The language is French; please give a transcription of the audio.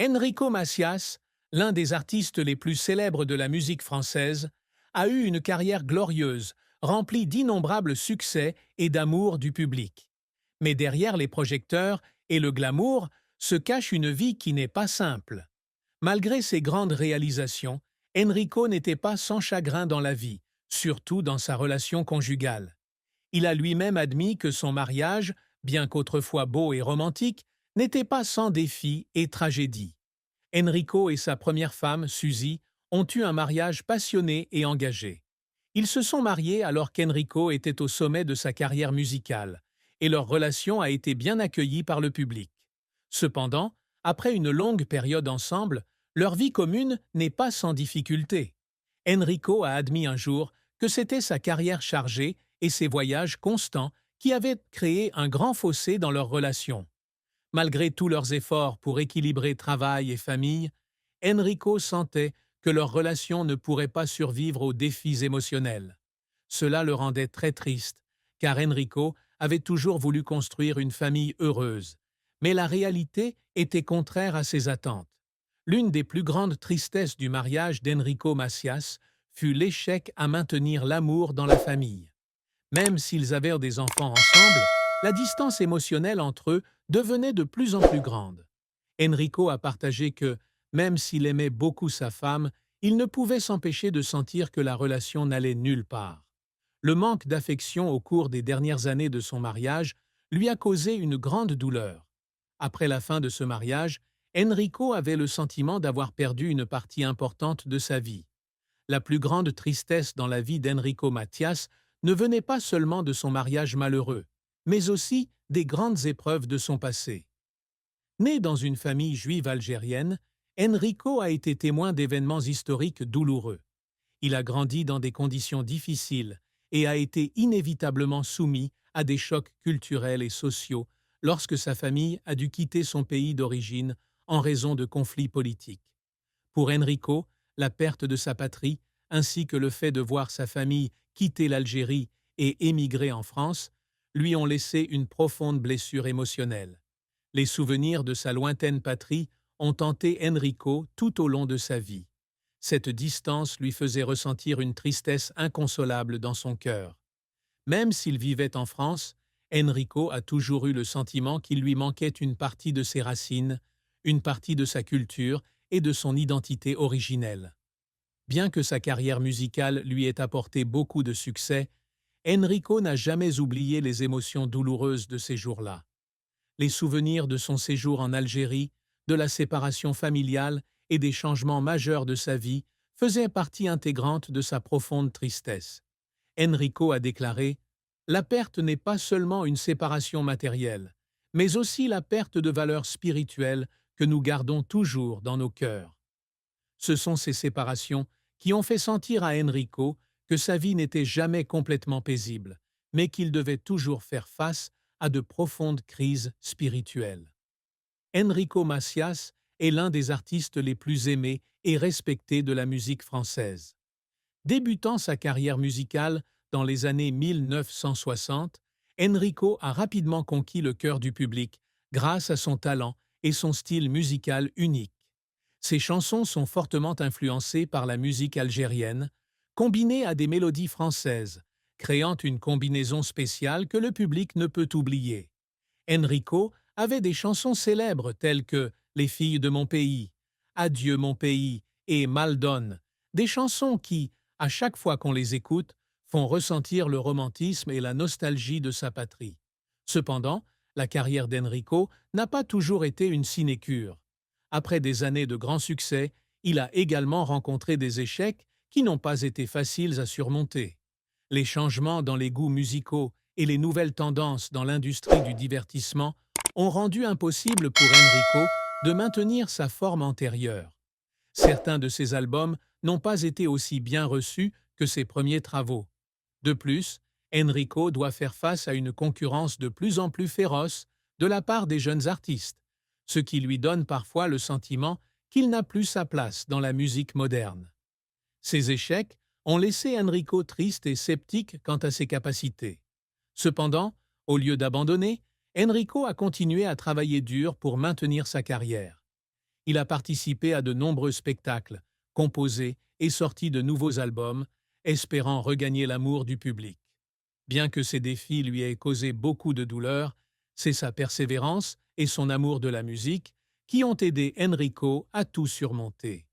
Enrico Macias, l'un des artistes les plus célèbres de la musique française, a eu une carrière glorieuse, remplie d'innombrables succès et d'amour du public. Mais derrière les projecteurs et le glamour se cache une vie qui n'est pas simple. Malgré ses grandes réalisations, Enrico n'était pas sans chagrin dans la vie, surtout dans sa relation conjugale. Il a lui-même admis que son mariage, bien qu'autrefois beau et romantique, n'était pas sans défis et tragédies. Enrico et sa première femme, Suzy, ont eu un mariage passionné et engagé. Ils se sont mariés alors qu'Enrico était au sommet de sa carrière musicale, et leur relation a été bien accueillie par le public. Cependant, après une longue période ensemble, leur vie commune n'est pas sans difficulté. Enrico a admis un jour que c'était sa carrière chargée et ses voyages constants qui avaient créé un grand fossé dans leur relation. Malgré tous leurs efforts pour équilibrer travail et famille, Enrico sentait que leur relation ne pourrait pas survivre aux défis émotionnels. Cela le rendait très triste, car Enrico avait toujours voulu construire une famille heureuse. Mais la réalité était contraire à ses attentes. L'une des plus grandes tristesses du mariage d'Enrico Macias fut l'échec à maintenir l'amour dans la famille. Même s'ils avaient des enfants ensemble, la distance émotionnelle entre eux devenait de plus en plus grande. Enrico a partagé que, même s'il aimait beaucoup sa femme, il ne pouvait s'empêcher de sentir que la relation n'allait nulle part. Le manque d'affection au cours des dernières années de son mariage lui a causé une grande douleur. Après la fin de ce mariage, Enrico avait le sentiment d'avoir perdu une partie importante de sa vie. La plus grande tristesse dans la vie d'Enrico Macias ne venait pas seulement de son mariage malheureux, mais aussi des grandes épreuves de son passé. Né dans une famille juive algérienne, Enrico a été témoin d'événements historiques douloureux. Il a grandi dans des conditions difficiles et a été inévitablement soumis à des chocs culturels et sociaux lorsque sa famille a dû quitter son pays d'origine en raison de conflits politiques. Pour Enrico, la perte de sa patrie, ainsi que le fait de voir sa famille quitter l'Algérie et émigrer en France, lui ont laissé une profonde blessure émotionnelle. Les souvenirs de sa lointaine patrie ont hanté Enrico tout au long de sa vie. Cette distance lui faisait ressentir une tristesse inconsolable dans son cœur. Même s'il vivait en France, Enrico a toujours eu le sentiment qu'il lui manquait une partie de ses racines, une partie de sa culture et de son identité originelle. Bien que sa carrière musicale lui ait apporté beaucoup de succès, Enrico n'a jamais oublié les émotions douloureuses de ces jours-là. Les souvenirs de son séjour en Algérie, de la séparation familiale et des changements majeurs de sa vie faisaient partie intégrante de sa profonde tristesse. Enrico a déclaré « La perte n'est pas seulement une séparation matérielle, mais aussi la perte de valeurs spirituelles que nous gardons toujours dans nos cœurs. » Ce sont ces séparations qui ont fait sentir à Enrico que sa vie n'était jamais complètement paisible, mais qu'il devait toujours faire face à de profondes crises spirituelles. Enrico Macias est l'un des artistes les plus aimés et respectés de la musique française. Débutant sa carrière musicale dans les années 1960, Enrico a rapidement conquis le cœur du public grâce à son talent et son style musical unique. Ses chansons sont fortement influencées par la musique algérienne, combinées à des mélodies françaises, créant une combinaison spéciale que le public ne peut oublier. Enrico avait des chansons célèbres telles que Les filles de mon pays, Adieu mon pays et Maldonne, des chansons qui, à chaque fois qu'on les écoute, font ressentir le romantisme et la nostalgie de sa patrie. Cependant, la carrière d'Enrico n'a pas toujours été une sinécure. Après des années de grands succès, il a également rencontré des échecs qui n'ont pas été faciles à surmonter. Les changements dans les goûts musicaux et les nouvelles tendances dans l'industrie du divertissement ont rendu impossible pour Enrico de maintenir sa forme antérieure. Certains de ses albums n'ont pas été aussi bien reçus que ses premiers travaux. De plus, Enrico doit faire face à une concurrence de plus en plus féroce de la part des jeunes artistes, ce qui lui donne parfois le sentiment qu'il n'a plus sa place dans la musique moderne. Ces échecs ont laissé Enrico triste et sceptique quant à ses capacités. Cependant, au lieu d'abandonner, Enrico a continué à travailler dur pour maintenir sa carrière. Il a participé à de nombreux spectacles, composé et sorti de nouveaux albums, espérant regagner l'amour du public. Bien que ces défis lui aient causé beaucoup de douleur, c'est sa persévérance et son amour de la musique qui ont aidé Enrico à tout surmonter.